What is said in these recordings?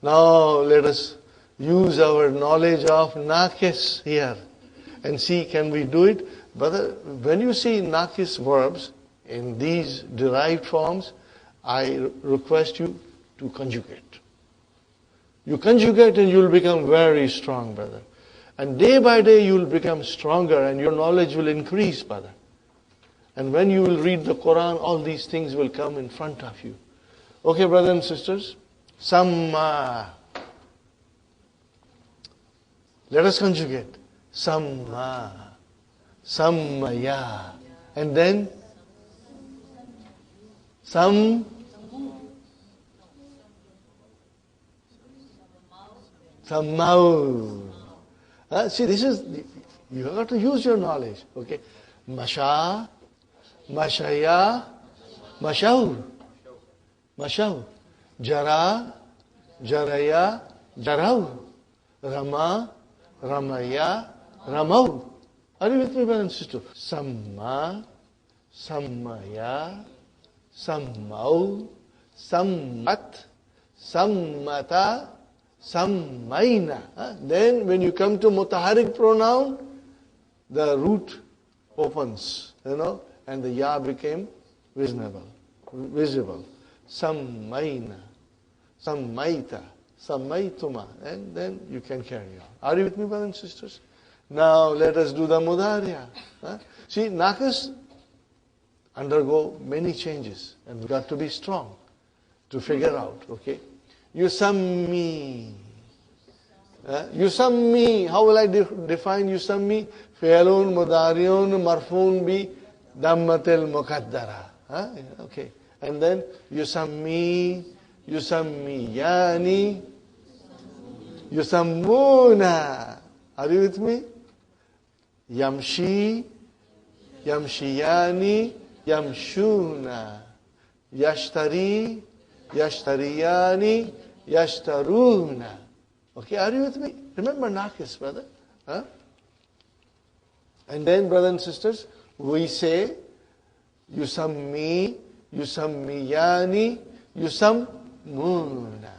Now let us use our knowledge of Nakis here and see, can we do it? Brother, when you see Nakis verbs in these derived forms, I request you to conjugate. You conjugate and you will become very strong, brother. And day by day you will become stronger and your knowledge will increase, brother. And when you will read the Quran, all these things will come in front of you. Okay, brothers and sisters? Samma. Let us conjugate. Samma. Sammaya. And then Sammau. See, this is, you have got to use your knowledge. Okay. Masha, Mashaya, Mashau. Mashau. Jara, Jaraya, Jarau. Rama, Ramaya, Ramau. Are you with me, brother and sister? Samma, Sammaya, Sammau, Sammat, Sammata, Sammaina. Then when you come to mutaharik pronoun, the root opens, and the ya became visible. Sammaina, Sammaita, Sammaituma. And then you can carry on. Are you with me, brothers and sisters? Now let us do the mudariya. See, nakas undergo many changes and we got to be strong to figure out, okay? Yusammi. Yusammi. How will I define yusammi? Fi'lun mudariun marfun bi dammatil muqaddara. Okay. And then yusammi, yusammiyani, yusammuna. Are you with me? Yamshi, yamshiyani, yamshuna. Yashtari, yashtariyani, yashtaruna. Okay, are you with me? Remember Nakis, brother. And then, brothers and sisters, we say yusammi, yusammiyani, yusammuna.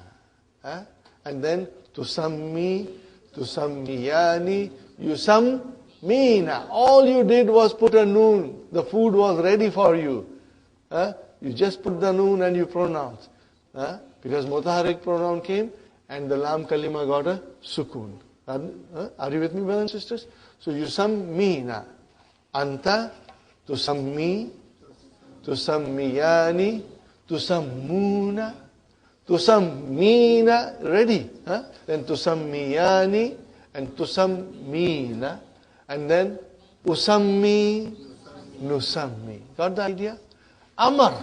And then tusammi, tusammiyani, yusammina. All you did was put a noon. The food was ready for you. You just put the noon and you pronounce. Because mutaharik pronoun came and the lam kalima got a sukun. Are you with me, brothers and sisters? So yusammina. Anta, tusammi, tusammiyani, tusammuna, tusammina. Ready? Then tusammiyani and tusammina. And then usammi, nusammi. Got the idea? Amar.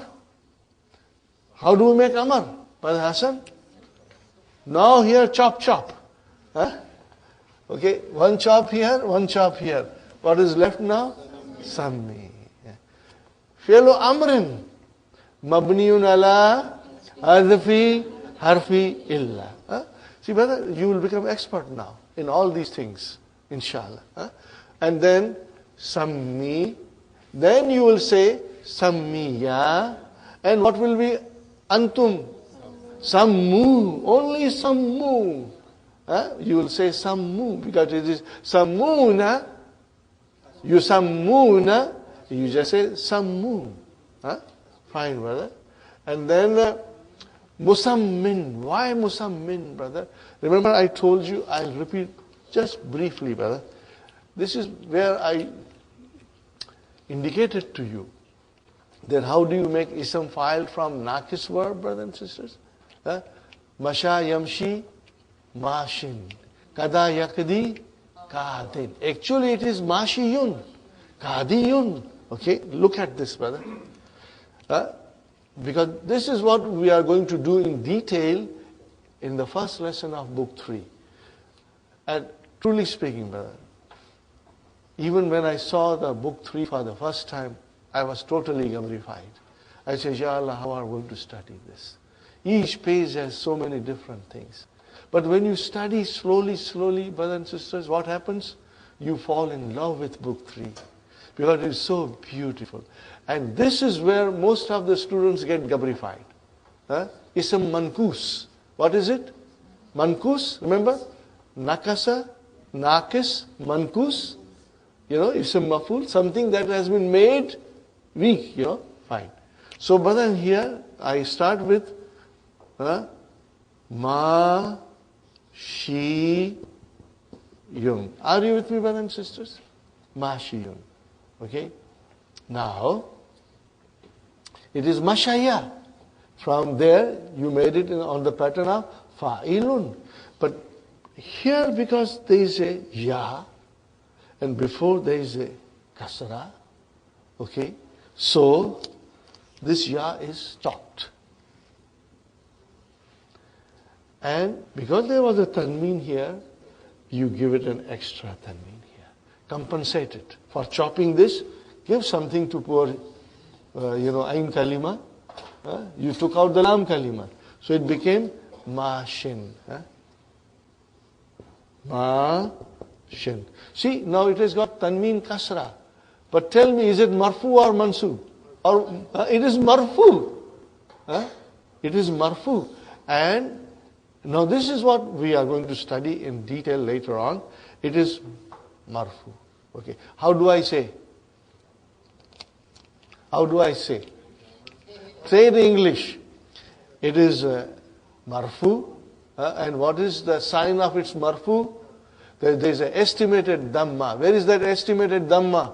How do we make Amar? Brother Hassan? Now here, chop, chop. Okay, one chop here, one chop here. What is left now? Sammi. Fi'lu amrin. Mabniyun ala adfi harfi illa. See, brother, you will become expert now in all these things, inshallah. And then, sammi. Then you will say, sammiya. And what will be antum? Sammu. Only sammu. You will say sammu because it is sammuna. Yusammuna. You just say sammu. Fine, brother. And then musammin. Why musammin, brother? Remember I told you, I'll repeat just briefly, brother. This is where I indicated to you that how do you make ism fa'il from nakis verb, brothers and sisters? Masha yamshi, mashin. Kada yakdi, kadin. Actually it is mashiyun, kadiyun. Okay, look at this, brother. Because this is what we are going to do in detail in the first lesson of book 3. And truly speaking, brother, even when I saw the book 3 for the first time, I was totally gamrified. I said, Ya Allah, how are we going to study this? Each page has so many different things. But when you study slowly, brothers and sisters, what happens? You fall in love with book 3. Because it is so beautiful. And this is where most of the students get gabrified. Ism mankus. What is it? Mankus, remember? Nakasa, nakis, mankus. It's a maful, something that has been made weak, fine. So, brother, here I start with ma, shi, yun. Are you with me, brothers and sisters? Ma, shi, yun. Okay? Now, it is mashaya. From there, you made it on the pattern of fa'ilun. But here, because there is a ya, and before there is a kasra, okay, so this ya is stopped. And because there was a tanween here, you give it an extra tanween here. Compensate it. For chopping this, give something to poor, ayn kalima. You took out the lam kalima. So it became ma-shin. Ma-shin. See, now it has got tanween kasra. But tell me, is it marfu or mansub? Or it is marfu. It is marfu. And now this is what we are going to study in detail later on. It is marfu. Okay. How do I say? How do I say? Say it in English. It is marfu. And what is the sign of its marfu? There is an estimated dhamma. Where is that estimated dhamma?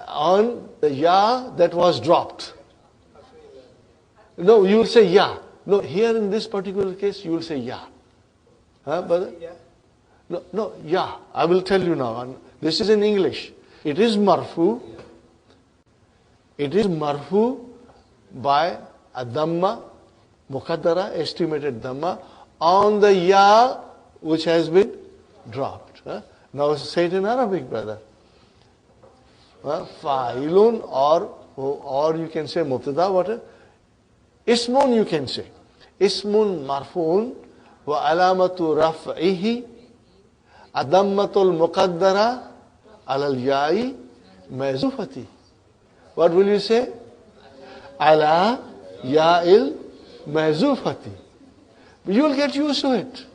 On the ya that was dropped. No, you will say ya. No, here in this particular case, you will say ya. Brother? No, ya. I will tell you now. This is in English. It is marfu. It is marfu by a dhamma, muqaddara, estimated dhamma, on the ya which has been dropped. Now say it in Arabic, brother. Fa'ilun, or you can say mubtada, what? Ismun you can say. Ismun marfu'un wa alamatu raf'ihi adammatul muqaddara alal ya'i mazufati. What will you say? Ala ya'il mazufati. You will get used to it.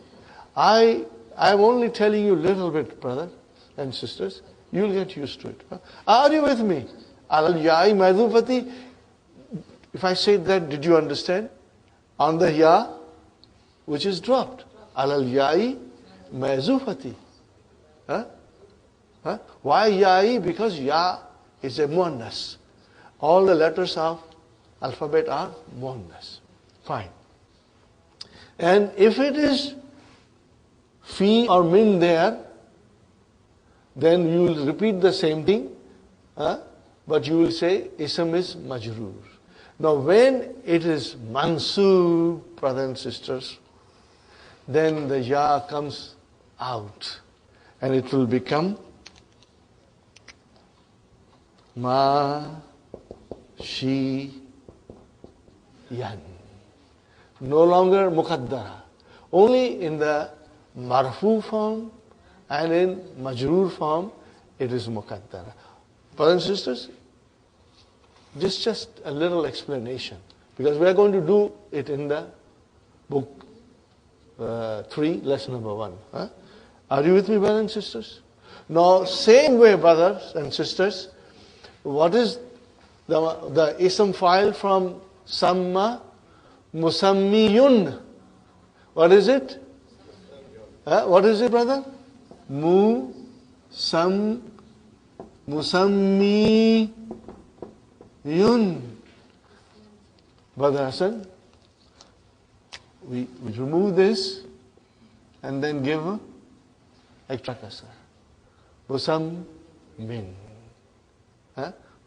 I am only telling you a little bit, brothers and sisters. You will get used to it. Are you with me? Alal ya'i mazufati. If I say that, did you understand? On the ya, which is dropped. Alal ya'i mazufati. Why ya'i? Because ya is a muannas. All the letters of alphabet are muannas. Fine. And if it is fi or min there, then you will repeat the same thing, but you will say ism is majroor. Now when it is mansub, brothers and sisters, then the ya comes out and it will become ma shi yan. No longer muqaddara. Only in the marfu form and in majroor form it is muqaddara. Brothers and sisters, just a little explanation, because we are going to do it in the book 3, lesson number 1. Are you with me, brothers and sisters? Now, same way, brothers and sisters, what is the ism file from samma musammiyun? What is it? What is it, brother? Musammiyun. Brother Hassan, we remove this and then give extra kasar. Musammin.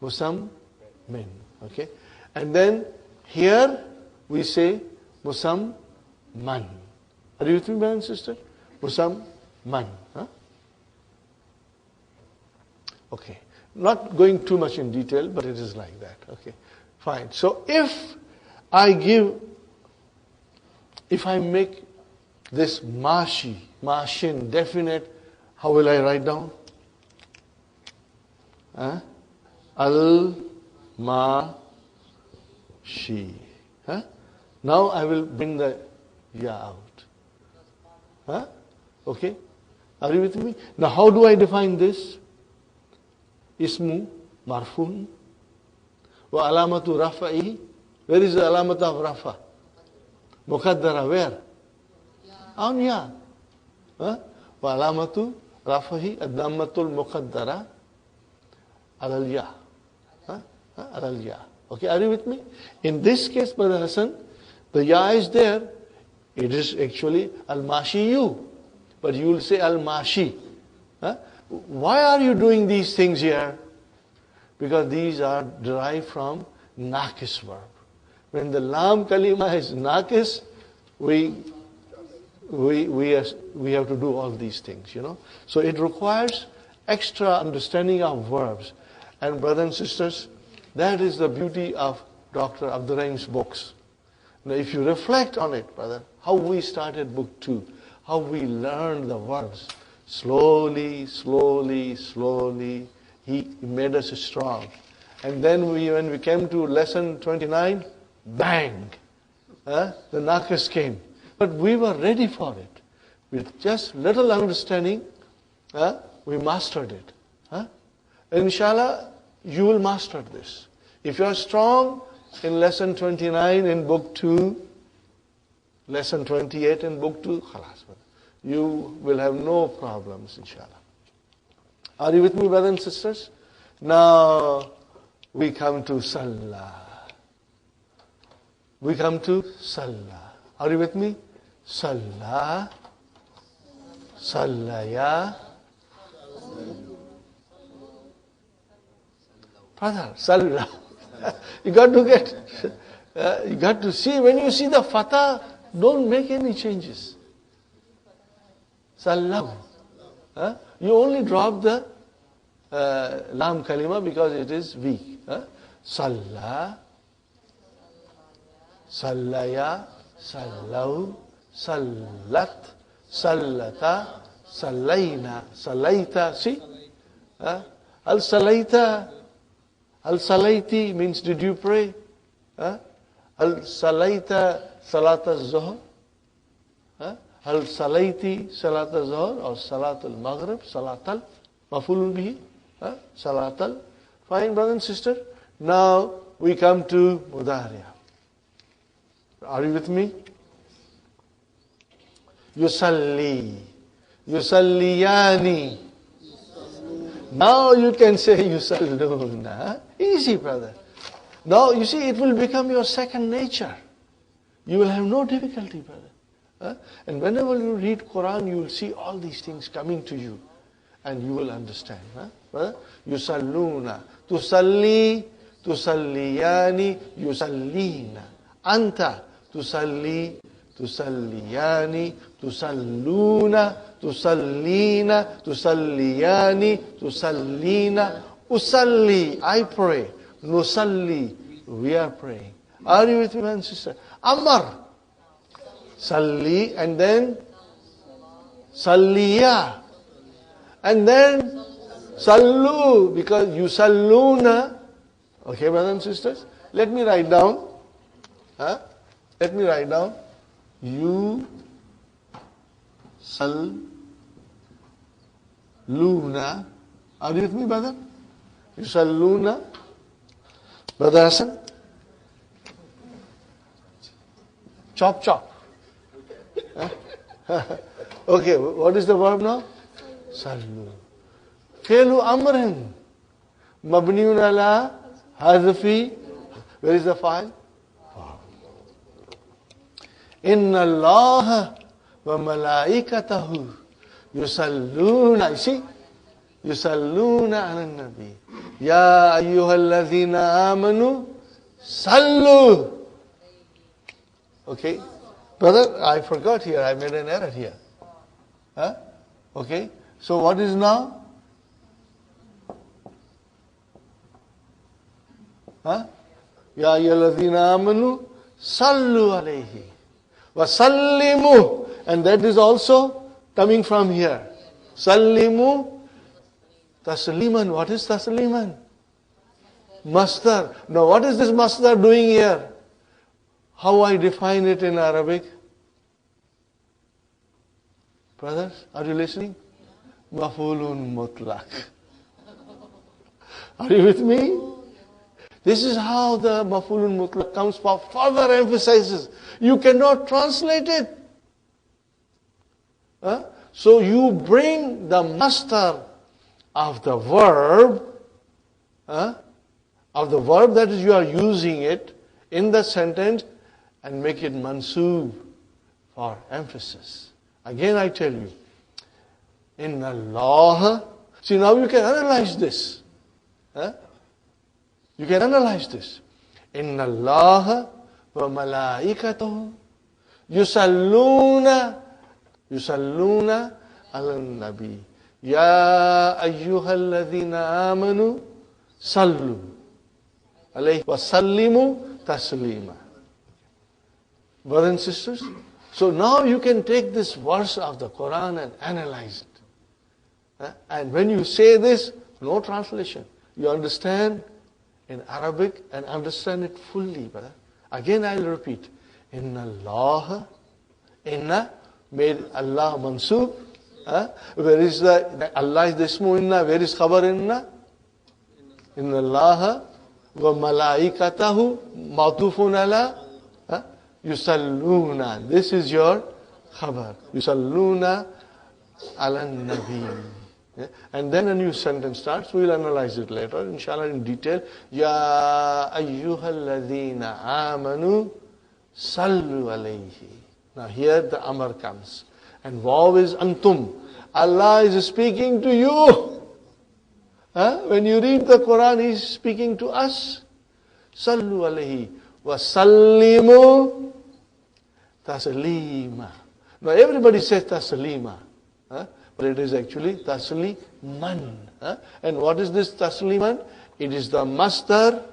Musammin. Okay? And then here we say musamman. Are you with me, brother and sister? Musamman. Okay. Not going too much in detail, but it is like that. Okay. Fine. So if I make this mashin definite, how will I write down? Al-ma-shi. Now I will bring the ya out. Huh? Okay? Are you with me? Now how do I define this? Ismu marfun wa alamatu rafa'i. Where is the alamat of rafa? Muqaddara, where? On ya. Huh? Wa alamatu rafahi ad-dammatul muqaddara alal ya. Alal ya. Okay, are you with me? In this case, Brother Hassan, the ya is there. It is actually al-mashiyu. But you will say al-mashi. Huh? Why are you doing these things here? Because these are derived from naqis verb. When the lam kalima is naqis, we have to do all these things, So it requires extra understanding of verbs. And brothers and sisters, that is the beauty of Dr. Abdul Rahim's books. Now if you reflect on it, brother, how we started book 2, how we learned the verbs, slowly, he made us strong. And then when we came to lesson 29, bang, the naqis came. But we were ready for it. With just little understanding, we mastered it. Inshallah, you will master this. If you are strong in lesson 29 in book 2, lesson 28 in book 2, khalas, you will have no problems, inshallah. Are you with me, brothers and sisters? Now, we come to Salah. We come to Salah. Are you with me? Salah. Sallaya. Brother, Salah. You got to you got to see, when you see the fatah, don't make any changes. Salam. You only drop the lam kalima because it is weak. Salla, sallaya, sallau, sallat, sallata, sallaina, sallaita. See? Al sallaita, al salaiti means did you pray? Al salaita, salata zuhr. Al salaiti, salata zuhr or salatul maghrib, salatal, mafulun bihi, salatal. Fine, brother and sister. Now we come to mudariya. Are you with me? Yusalli, yusalliyani. Now you can say yusalluna. Easy, brother. Now you see, it will become your second nature. You will have no difficulty, brother. And whenever you read Quran, you will see all these things coming to you. And you will understand. Brother? Yusalluna. Tusalli, tusalliyani, yusallina. Anta, tusalli, tusalliyani, tusalluna, tusallina, tusalliyani, tusallina. Usalli, I pray. Nusalli, we are praying. Are you with me, man, sister? Amar, salli, and then salliya, and then sallu, because yusalluna. Okay, brothers and sisters, let me write down. Let me write down. You salluna. Are you with me, brother? Yusalluna. Brother Hassan? Chop, chop. Okay, what is the verb now? Sallu. Fi'lu amrin. Mabniun ala hazfi. Where is the file? Inna Allah wa malaikatahu yusalluna. You see? Yusalluna ala nabi. Ya ayyuhalladhina amanu sallu. Okay. Brother, I forgot here. I made an error here. Okay. So what is now? Ya ayyuhalladhina amanu sallu alayhi wa sallimu. And that is also coming from here. Sallimu. Tasliman. What is tasliman? Masdar. Now what is this masdar doing here? how I define it in Arabic? Brothers, are you listening? Maf'ulun mutlaq. Are you with me? This is how the maf'ulun mutlaq comes for further emphasizes. You cannot translate it. Huh? So you bring the master of the verb, that is you are using it in the sentence and make it mansoob for emphasis. Again I tell you, Inna Allah. See, now you can analyze this. You can analyze this. Inna Allah wa malaikatahu yusalluna ala nabi. Ya ayyuhalladhina amanu sallu alayhi wa sallimu taslima. Brothers and sisters, so now you can take this verse of the Quran and analyze it. And when you say this, no translation. You understand in Arabic and understand it fully, brother. Again I'll repeat. Inna Allah, inna made Allah mansoob. Where is the Allah is the ismu inna? Where is khabar inna? Inna Allah wa malaikatahu ma'tufun ala yusalluna. This is your khabar. Yusalluna ala nabi. And then a new sentence starts. We will analyze it later, inshallah, in detail. Ya ayyuhalladhina amanu sallu alayhi. Now here the amar comes. And waw is antum. Allah is speaking to you. When you read the Quran, He is speaking to us. Sallu alayhi wa sallimu taslima. Now everybody says taslima. But it is actually tasliman. And what is this tasliman? It is the master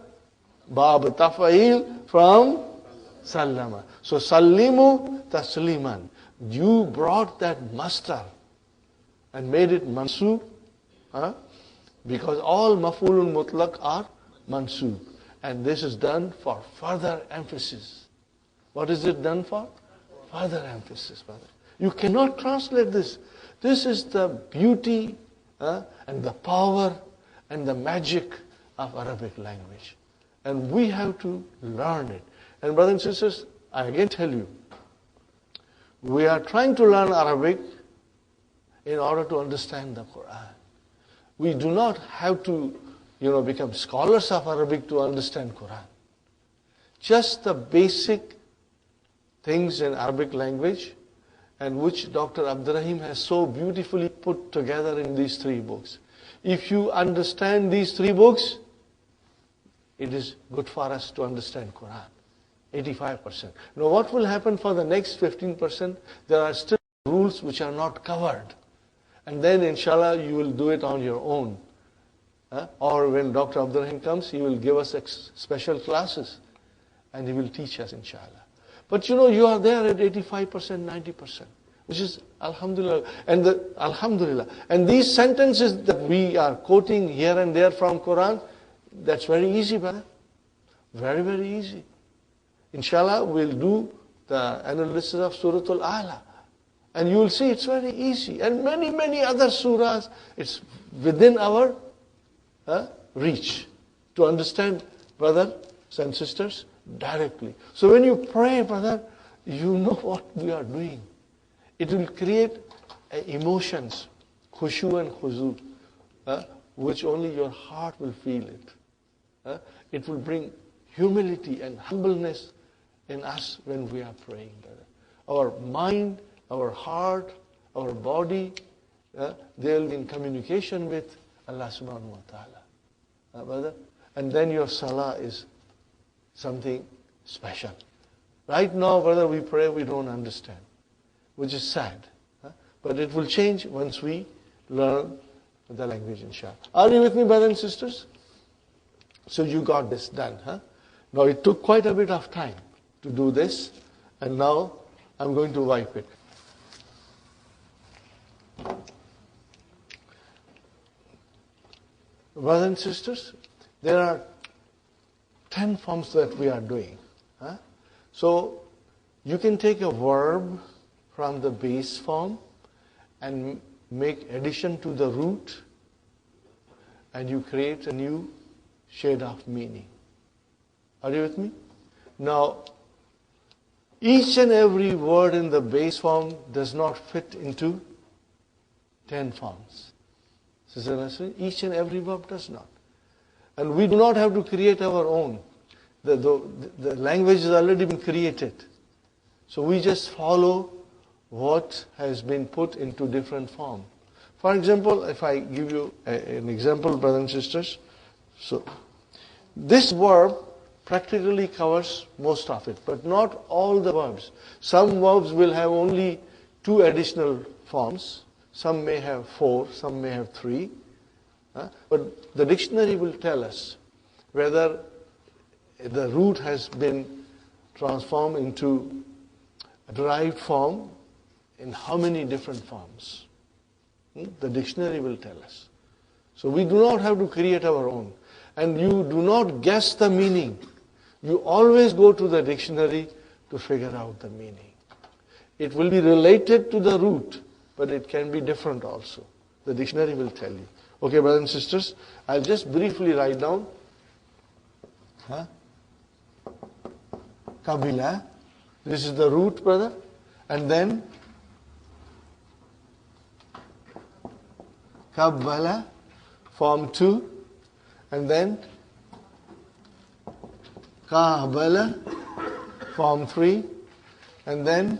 bab tafa'il from sallama. So sallimu tasliman. You brought that master and made it mansoob. Because all maf'ulun mutlaq are mansoob. And this is done for further emphasis. What is it done for? Further emphasis, brother. You cannot translate this. This is the beauty and the power and the magic of Arabic language. And we have to learn it. And brothers and sisters, I again tell you, we are trying to learn Arabic in order to understand the Quran. We do not have to, become scholars of Arabic to understand Quran. Just the basic things in Arabic language, and which Dr. Abdurrahim has so beautifully put together in these 3 books. If you understand these 3 books, it is good for us to understand Quran. 85%. Now what will happen for the next 15%? There are still rules which are not covered. And then inshallah you will do it on your own. Or when Dr. Abdurrahim comes, he will give us special classes. And he will teach us inshallah. But you are there at 85%, 90%, which is alhamdulillah. Alhamdulillah. And these sentences that we are quoting here and there from Quran, that's very easy, brother. Very, very easy. Inshallah, we'll do the analysis of Surah Al-A'la. And you will see it's very easy. And many, many other surahs, it's within our reach to understand, brothers and sisters, directly. So when you pray, brother, you know what we are doing. It will create emotions, khushu and khuzu, which only your heart will feel it. It will bring humility and humbleness in us when we are praying, brother. Our mind, our heart, our body, they'll be in communication with Allah subhanahu wa ta'ala. Brother? And then your salah is something special. Right now, brother, we pray, we don't understand, which is sad. But it will change once we learn the language, inshallah. Are you with me, brothers and sisters? So you got this done, Now it took quite a bit of time to do this, and now I'm going to wipe it. Brothers and sisters, there are 10 forms that we are doing. So you can take a verb from the base form and make addition to the root, and you create a new shade of meaning. Are you with me? Now, each and every word in the base form does not fit into 10 forms. Each and every verb does not. And we do not have to create our own. The language has already been created. So we just follow what has been put into different form. For example, if I give you an example, brothers and sisters. So, this verb practically covers most of it, but not all the verbs. Some verbs will have only 2 additional forms. Some may have 4, some may have 3. But the dictionary will tell us whether the root has been transformed into a derived form in how many different forms. The dictionary will tell us. So we do not have to create our own. And you do not guess the meaning. You always go to the dictionary to figure out the meaning. It will be related to the root, but it can be different also. The dictionary will tell you. Okay, brothers and sisters, I'll just briefly write down. Kabila. This is the root, brother. And then Kabbala, form 2. And then Kaabala, form 3. And then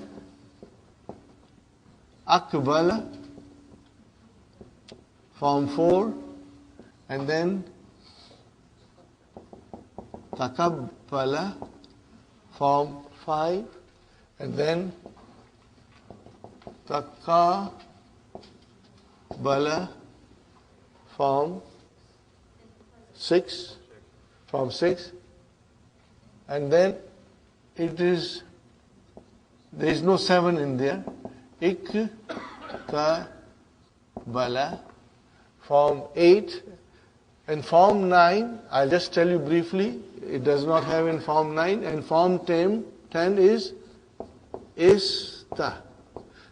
Akbala, form 4. And then Takabbala, form 5. And then Takabala, form 6. Form 6. And then it is, there is no 7 in there. Iktabala, form 8. And form 9, I'll just tell you briefly, it does not have in form 9. And form 10 is Ista.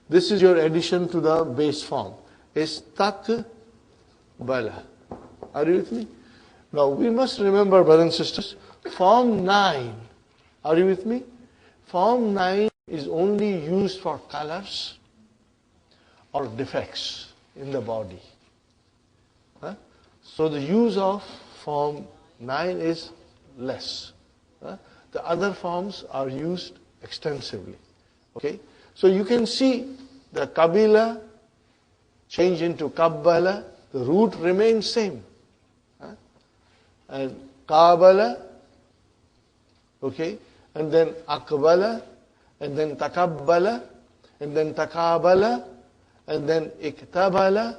This is your addition to the base form. Istakbala. Are you with me? Now we must remember, brothers and sisters, form 9. Are you with me? Form 9 is only used for colors or defects in the body. So the use of form 9 is less. The other forms are used extensively. Okay? So you can see the Kabila change into Kabbala. The root remains same. And Kaabala, okay, and then Akbala, and then Takabbala, and then Takabala, and then Iktabala,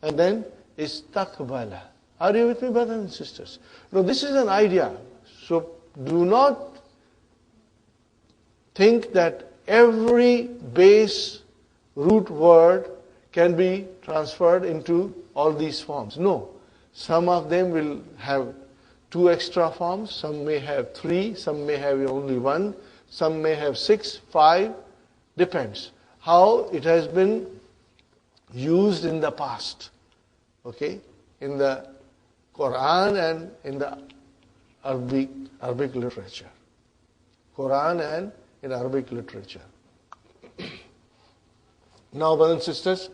and then Istakbala. Are you with me, brothers and sisters? Now this is an idea. So do not think that every base root word can be transferred into all these forms. No. Some of them will have 2 extra forms, some may have 3, some may have only 1, some may have 6, 5, depends how it has been used in the past. Okay? In the Quran and in the Arabic literature. Quran and in Arabic literature. Now, brothers and sisters,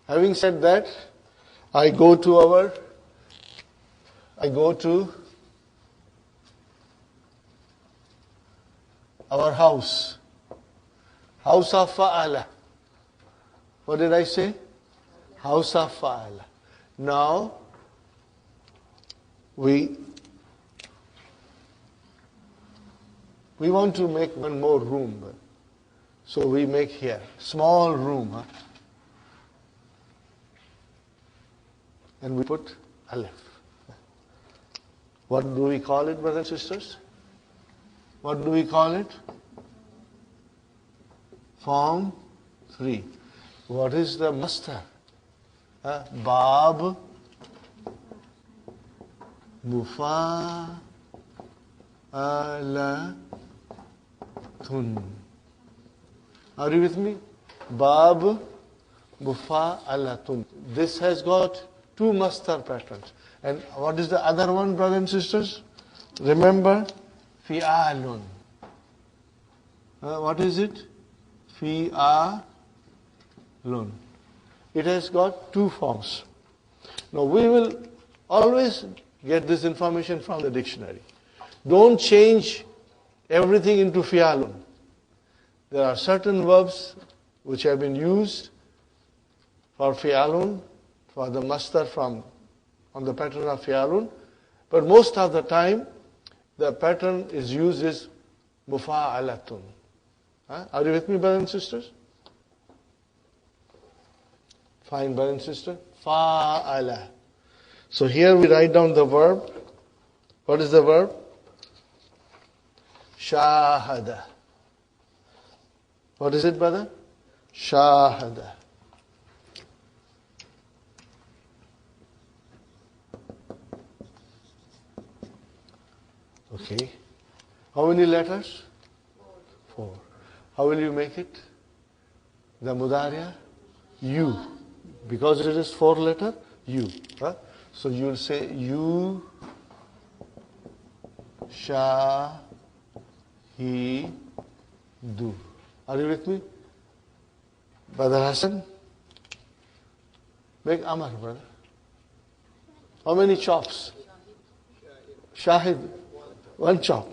having said that, I go to our house. House of Fa'ala. What did I say? House of Fa'ala. Now, we want to make one more room. So we make here, small room. And we put Alif. What do we call it, brothers and sisters? What do we call it? Form 3. What is the master? Bab, Mufa, Ala, Are you with me? Bab mufa'alatun. This has got two mastar patterns. And what is the other one, brothers and sisters? Remember, fi'alun. What is it? Fi'alun. It has got two forms. Now we will always get this information from the dictionary. Don't change everything into fi'alun. There are certain verbs which have been used for fi'alun, for the mastar from on the pattern of fi'alun, but most of the time the pattern is used as mufa'alatun. Are you with me, brothers and sisters? Fine, brother and sister. Fa'ala. So here we write down the verb. What is the verb? Shahada. What is it, brother? Shahada. Okay. How many letters? 4. How will you make it? The mudariya? You. Because it is 4 letter, you. So you will say you shahidu. Are you with me? Brother Hassan? Make Amar, brother. How many chops? Shahid. 1 chop.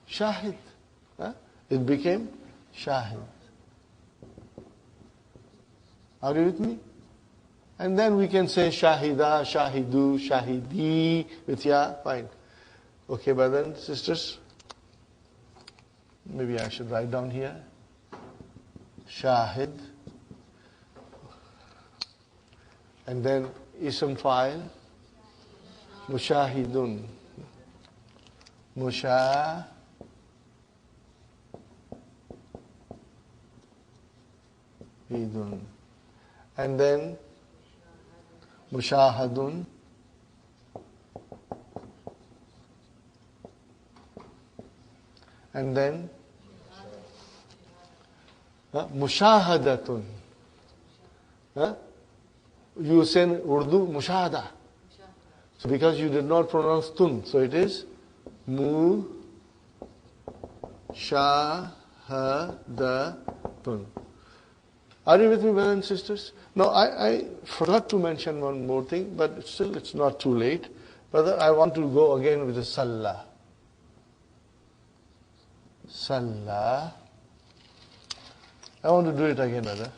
Shahid. It became Shahid. Are you with me? And then we can say Shahida, Shahidu, Shahidi with Ya. Fine. Okay, brothers and sisters. Maybe I should write down here. Shahid. And then Ism Fa'il. Mushahidun. Mushahidun. And then Mushahadun. And then Mushahadatun. You say in Urdu Mushahada. So because you did not pronounce tun, so it is Mushahadatun. Are you with me, brothers and sisters? Now, I forgot to mention one more thing, but still it's not too late. Brother, I want to go again with the Salah. Salah. I want to do it again, brother.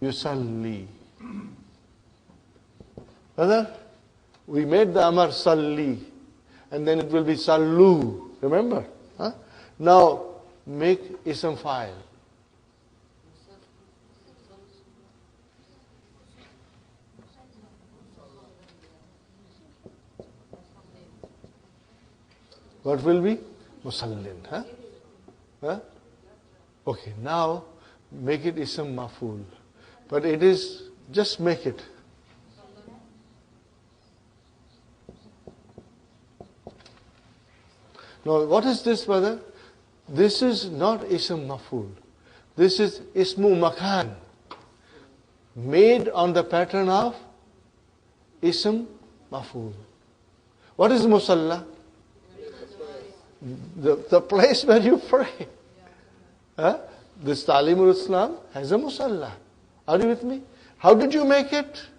Yusalli. Brother, we made the Amar Salli, and then it will be Sallu. Remember? Now, make Ism Fa'il. What will be? Musallin. Okay, now make it Ism Maf'ul. But it is, just make it. Now, what is this, brother? This is not Ism Maf'ul. This is Ismu Makan. Made on the pattern of Ism Maf'ul. What is Musalla? The place where you pray. This Talimul Islam has a Musalla. Are you with me? How did you make it?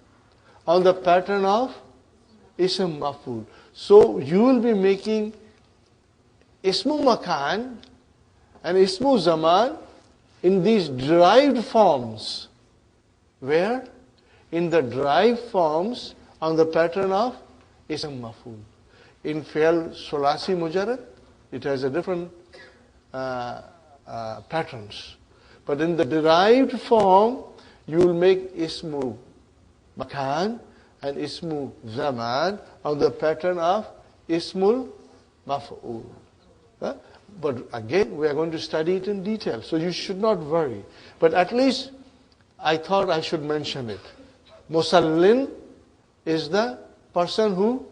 On the pattern of Ism Maf'ul. So you will be making Ismu Makan and Ismu Zaman in these derived forms. Where? In the derived forms on the pattern of Ism Maf'ul. In Fi'al Sulasi Mujarrad, it has a different patterns. But in the derived form, you will make Ismu Makan and Ismu Zaman on the pattern of Ismul Maf'ul. But again, we are going to study it in detail, so you should not worry. But at least, I thought I should mention it. Musallin is the person who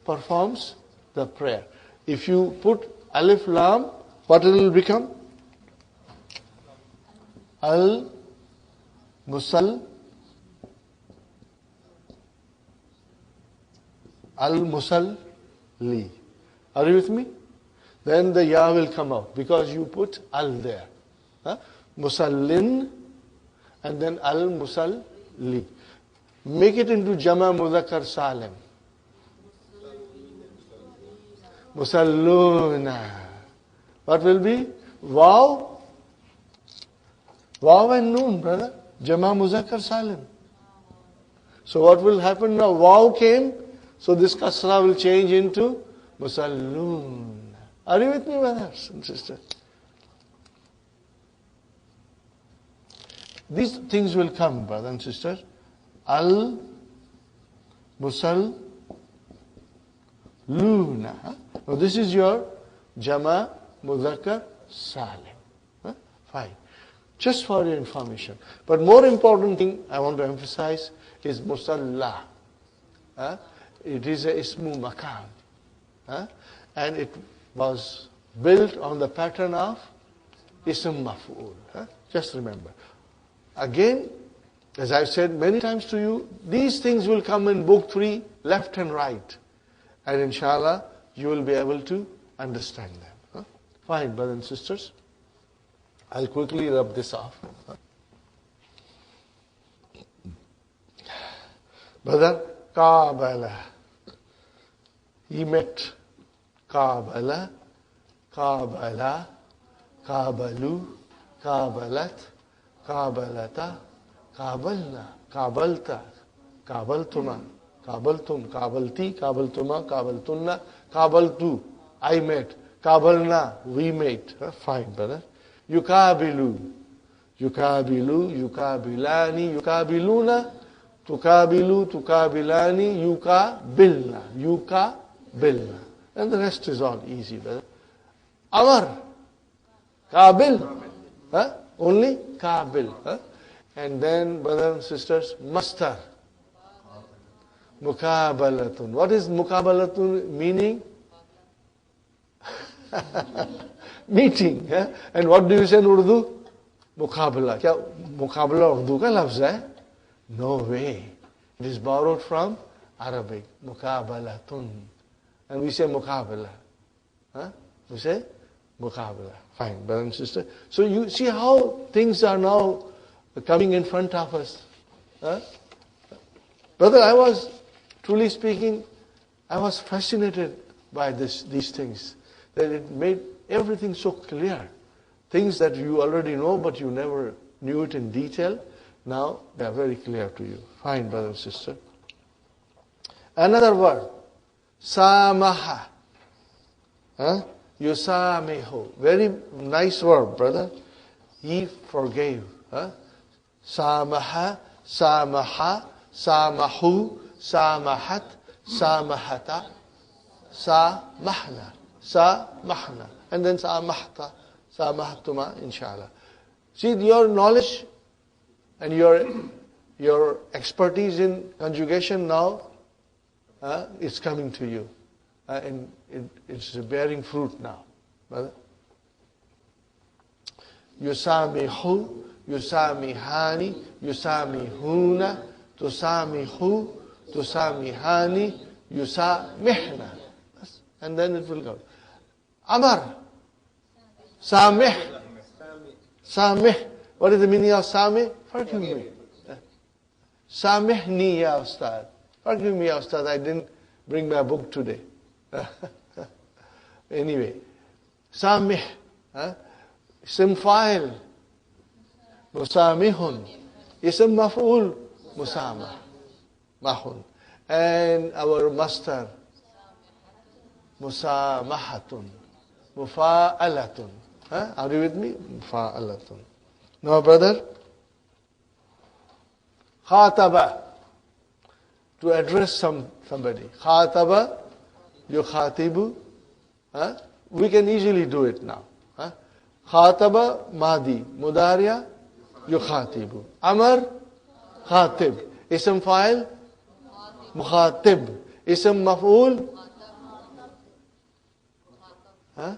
performs the prayer. If you put alif lam, what it will become? Al musal li. Are you with me? Then the ya will come out because you put al there. Musallin and then al musalli. Make it into Jama Mudhakkar Salim. Musalluna. What will be? Waw. Waw and noon, brother. Jama Mudhakkar Salim. So what will happen now? Waw came, so this kasra will change into Musallun. Are you with me, brothers and sisters? These things will come, brothers and sisters. Al Musal Luna. Now this is your Jama Mudhakkar Salim. Fine. Just for your information. But more important thing I want to emphasize is Musalla. It is a Ismu Makan. And it was built on the pattern of Ism Maf'ul. Just remember. Again, as I've said many times to you, these things will come in book 3, left and right. And inshallah, you will be able to understand them. Fine, brothers and sisters. I'll quickly rub this off. Brother, Kaabala. He met Kaabala, Kaabala, Kaabalu, Kaabalat, Kaabalata, Kaabalna, Kaabalta, Kaabaltuma, Kaabaltum, Kaabalti, Kaabaltuma, Kaabaltunna, Kaabaltu, I met, Kaabalna, we met. Fine, brother. Yukabilu, Yukabilu, Yukabilani, Yukabiluna, Tukabilu, Tukabilani, Yukabilna, Yukabilna. And the rest is all easy, brother. Amar, Kabil, only Kabil. And then, brothers and sisters, Mastar, Mukabalatun. What is Mukabalatun meaning? Meeting. And what do you say in Urdu? Mukabala. Kya Mukabala Urdu ka lafz hai? No way. It is borrowed from Arabic. Mukabalatun. And we say Mukabala. We say Mukabala. Fine, brother and sister. So you see how things are now coming in front of us. Brother, I was, truly speaking, I was fascinated by these things. That it made everything so clear. Things that you already know, but you never knew it in detail. Now they are very clear to you. Fine, brother and sister. Another word. Samaha. Yusamihu. Very nice word, brother. He forgave. Samaha, Samaha, Samahu, Samahat, Samahata, Samahna, Samahna. And then Samahta, Samahtuma, inshallah. See, your knowledge and your expertise in conjugation now is coming to you. And it's bearing fruit now. Brother. Yusamihu, Yusamihani, Yusamihuna, Tusamihu, Tusamihani, Yusamihna. And then it will go. Amar. Samih. Samih. What is the meaning of Samih? Forgive me. Samihni ya Ustad. Forgive me, ya Ustad. I didn't bring my book today. Anyway. Samih. Ism fa'il. Musamihun. Ism maf'ul. Musamah. Mahun. And our master. Musamahatun. Mufa'alatun. Are you with me? Mufa'alatun. Now, brother. Khataba. To address somebody. Khataba. Yukhatibu. We can easily do it now. Khataba. Madi. Mudariya. Yukhatibu. Amar. Khatib. Ism fa'il. Mukhatib. Ism maf'ul. Huh?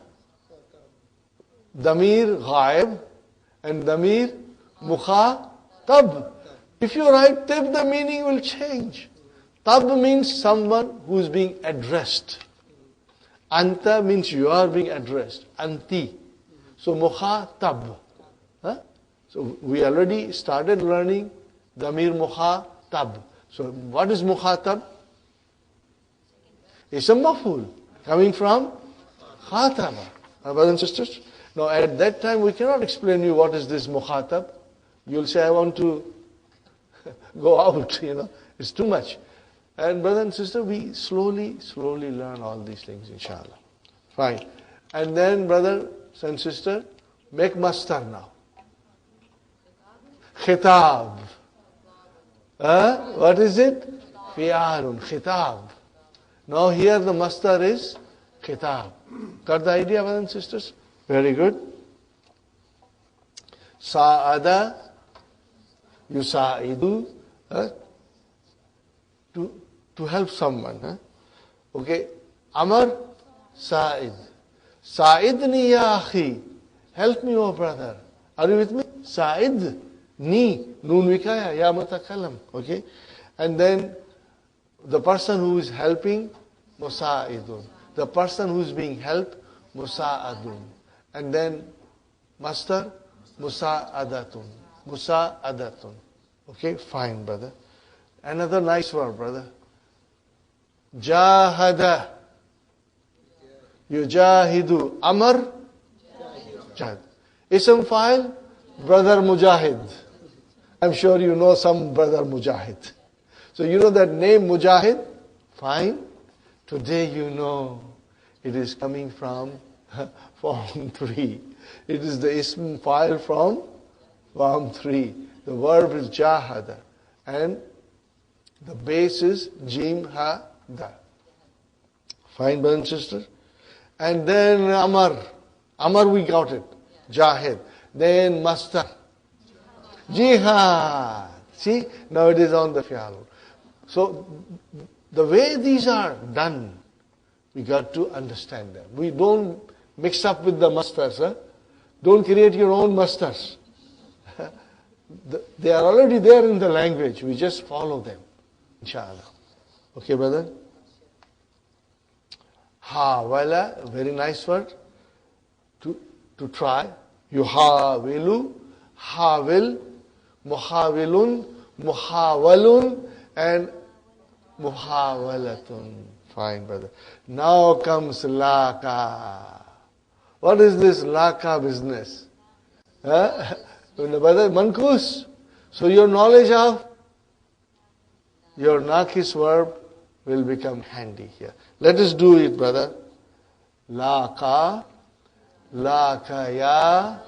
Damir ghaib and damir mukhatab. If you write tib, the meaning will change. Tab means someone who is being addressed. Anta means you are being addressed. Anti. So mukhatab. Huh? So we already started learning damir mukhatab. So what is mukhatab? Ism maf'ul, coming from khataba. Brothers and sisters. Now at that time we cannot explain you what is this mukhatab. You'll say, I want to go out, it's too much. And brother and sister, we slowly learn all these things, inshallah. Fine. And then brothers and sister, make mastar now. Khitab. What is it? Fi'alun, khitab. Now here the mastar is khitab. Got the idea, brothers and sisters? Very good. Sa'ada, yusa'idu, to help someone. Okay. Amar, Sa'id. Sa'idni ya akhi. Help me, oh brother. Are you with me? Sa'id. Ni. Noon vikaya. Ya mutakallam. Okay. And then the person who is helping, musa'idun. The person who is being helped, musa'adun. And then master, musa'adatun. Musa'adatun. Okay, fine, brother. Another nice word, brother. Jahada. Yujahidu. Amar. Jahid. Ism file, brother Mujahid. I'm sure you know some brother Mujahid. So you know that name Mujahid? Fine. Today you know it is coming from Form 3. It is the ism file from Form 3. The verb is jahada. And the base is jim ha da. Fine, brother and sister. And then amar. Amar we got it. Jahid. Then mastar. Jihad. See, now it is on the fi'al. So the way these are done, we got to understand them. We don't mix up with the masters. Don't create your own masters. They are already there in the language. We just follow them. Inshallah. Okay, brother? Hawala, very nice word. To try. Yuhawilu, hawil, muhawilun, muhawalun, and muhawalatun. Fine, brother. Now comes laka. What is this laka business? Brother, mankus. So your knowledge of your nakis verb will become handy here. Let us do it, brother. Laka, lakaya,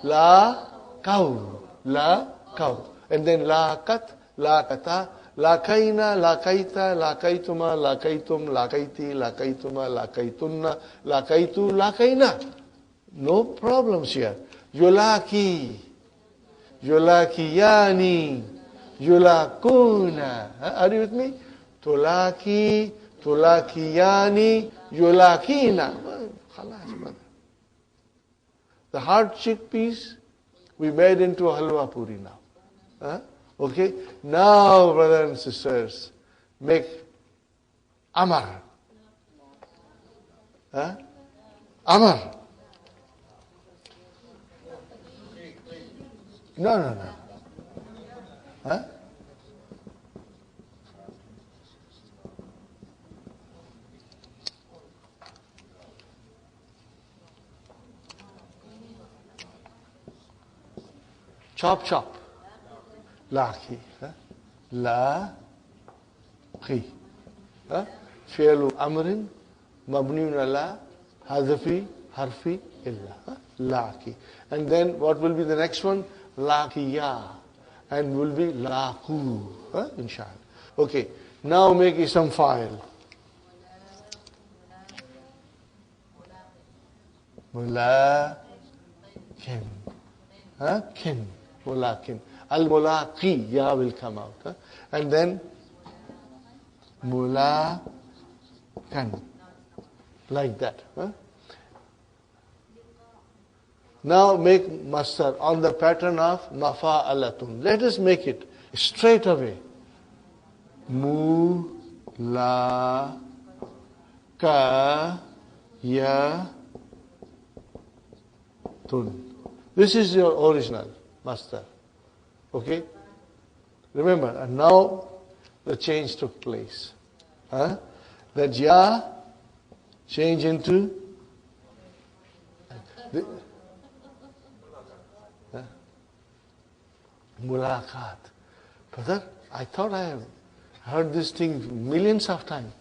la kau, la kau. And then lakat, lakata, lakaina, lakaita, lakaituma, lakaitum, lakaiti, lakaituma, lakaitunna, lakaitu, lakaina. No problems here. Yulaki, yulakiyani, yulakuna. Are you with me? Tulaki, tulakiyani, yulakina. Khalas, brother. The hard chickpeas we made into a halwa puri now. Okay? Now, brothers and sisters, make amar. Amar. No. Chop. Laki. La. Khi. Fi'lu amrin. Mabniun ala. Hadfi. Harfi. Illa. Laki. And then what will be the next one? Lakiya. And will be laku. Inshallah. Okay. Now make ism file. Mulakin. Kin. Mulakin. Al-mulaqi. Ya will come out. And then mulakan. Like that. Now make masdar on the pattern of mafa'alatun. Let us make it straight away. Mu, la, ka, ya, tun. This is your original masdar. Okay? Remember, and now the change took place. That ya change into mulaqat. Brother, I thought I have heard this thing millions of times.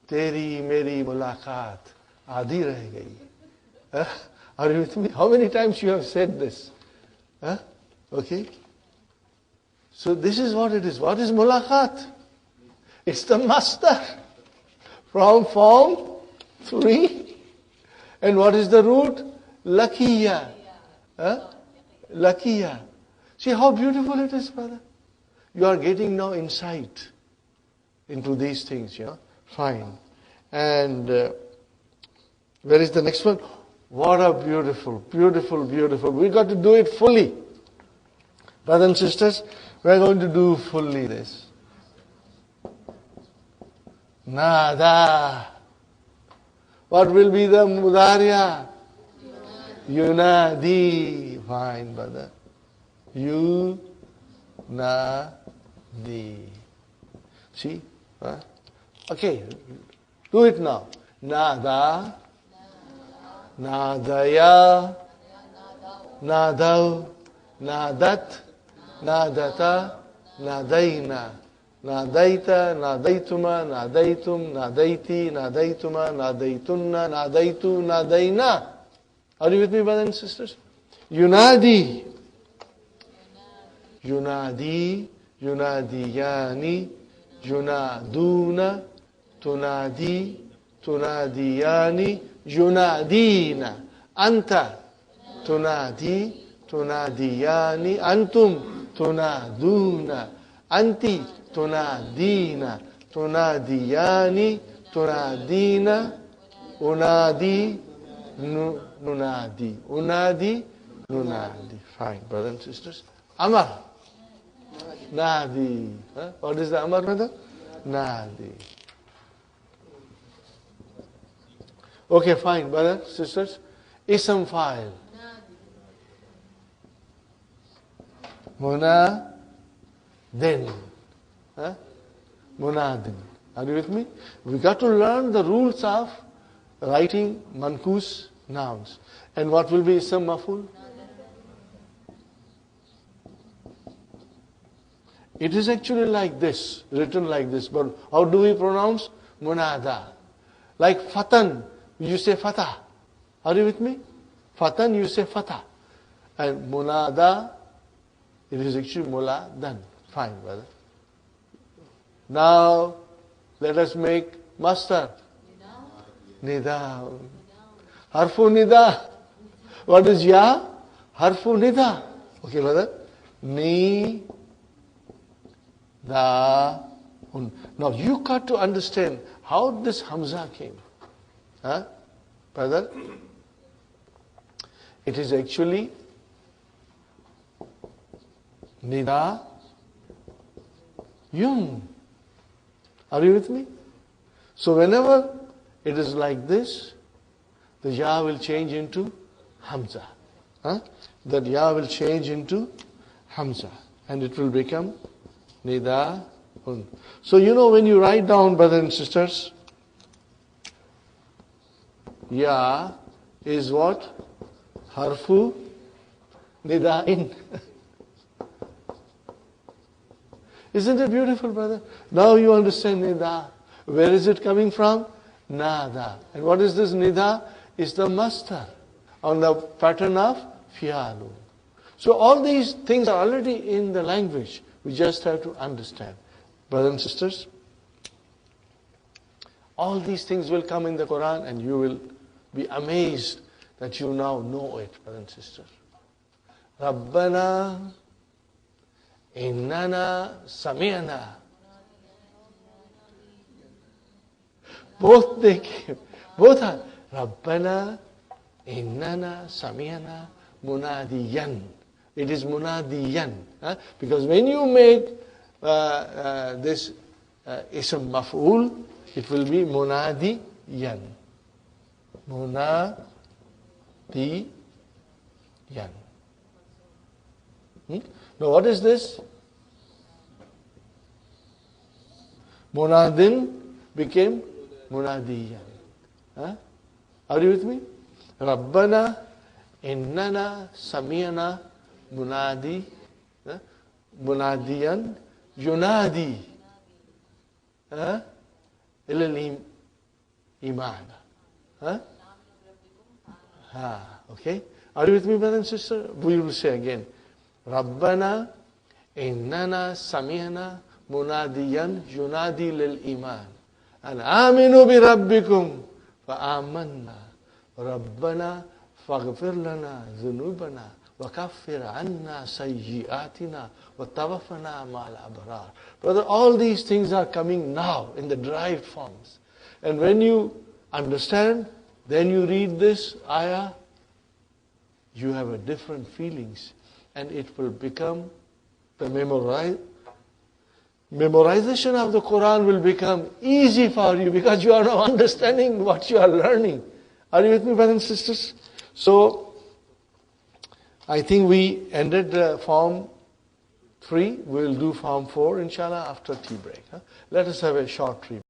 Teri meri mulaqat aadhi reh gayi. Are you with me? How many times you have said this? Okay. So this is what it is. What is mulaqat? It's the masdar from form 3. And what is the root? Lakiya. Lakiya. See how beautiful it is, brother. You are getting now insight into these things, Fine. And where is the next one? What a beautiful, beautiful, beautiful. We got to do it fully. Brothers and sisters, we are going to do fully this. Nada. What will be the mudariya? Yunadi. Fine, brother. Yunadi. See? Okay. Do it now. Nada. Nadaya. Nadav. Nadat. Nadata. Nadaina. Nadaita, nadaituma, nadaitum, nadaiti, nadaituma, nadaitunna, nadaitu, nadaina. Are you with me, brothers and sisters? Yunadi. Yunadi, yunadiyani, yunaduna, tunadi, tunadiyani, yunadina. Anta, tunadi, tunadiyani, antum, tunaduna. Anti, tunadina, tunadiyani, tunadina, unadi, nunadi. Unadi, nunadi. Fine, brothers and sisters. Amar. Nadi. What is the Amar, brother? Nadi. Okay, fine, brothers, sisters. Ism file. Muna. Then, munadin. Are you with me? We got to learn the rules of writing mankus nouns. And what will be ism maf'ul? It is actually like this, written like this. But how do we pronounce? Munada. Like fatan, you say fatah. Are you with me? Fatan, you say fatah. And munada, it is actually muladan. Fine, brother. Now, let us make masdar. Nida. Harfu nida. What is ya? Harfu nida. Okay, brother. Ni. Da. Un. Now, you got to understand how this Hamza came. Brother? It is actually nida. Yun. Are you with me? So whenever it is like this, the ya will change into Hamza. That ya will change into Hamza. And it will become Nida. So when you write down, brothers and sisters, ya is what? Harfu Nida'in. Isn't it beautiful, brother? Now you understand nida. Where is it coming from? Nada. And what is this nida? It's the masdar on the pattern of fi'alu. So all these things are already in the language. We just have to understand. Brothers and sisters, all these things will come in the Quran and you will be amazed that you now know it, brothers and sisters. Rabbana Innana Sami'na. Both they came. Both are. Rabbana innana sami'ana munadiyan. It is munadiyan. Because when you make this ism maf'ul, it will be munadiyan. Munadiyan. Now what is this? Munadin became munadiyan. Are you with me? Rabbana innana sami'ana munadi munadiyan yunadi ilal iman. Okay? Are you with me, brother and sister? We will say again. Rabbana innana sami'ana munadiyan yunadi lil iman. And aminu bi rabbikum fa amanna. Rabbana faghfir lana dhunubana wa kaffir anna sayyi'atina wa tawaffana ma'al abrar. Brother, all these things are coming now in the derived forms. And when you understand, then you read this ayah, you have a different feelings. And it will become the memorization of the Quran will become easy for you because you are now understanding what you are learning. Are you with me, brothers and sisters? So, I think we ended form 3. We will do form 4, inshallah, after tea break. Let us have a short tea break.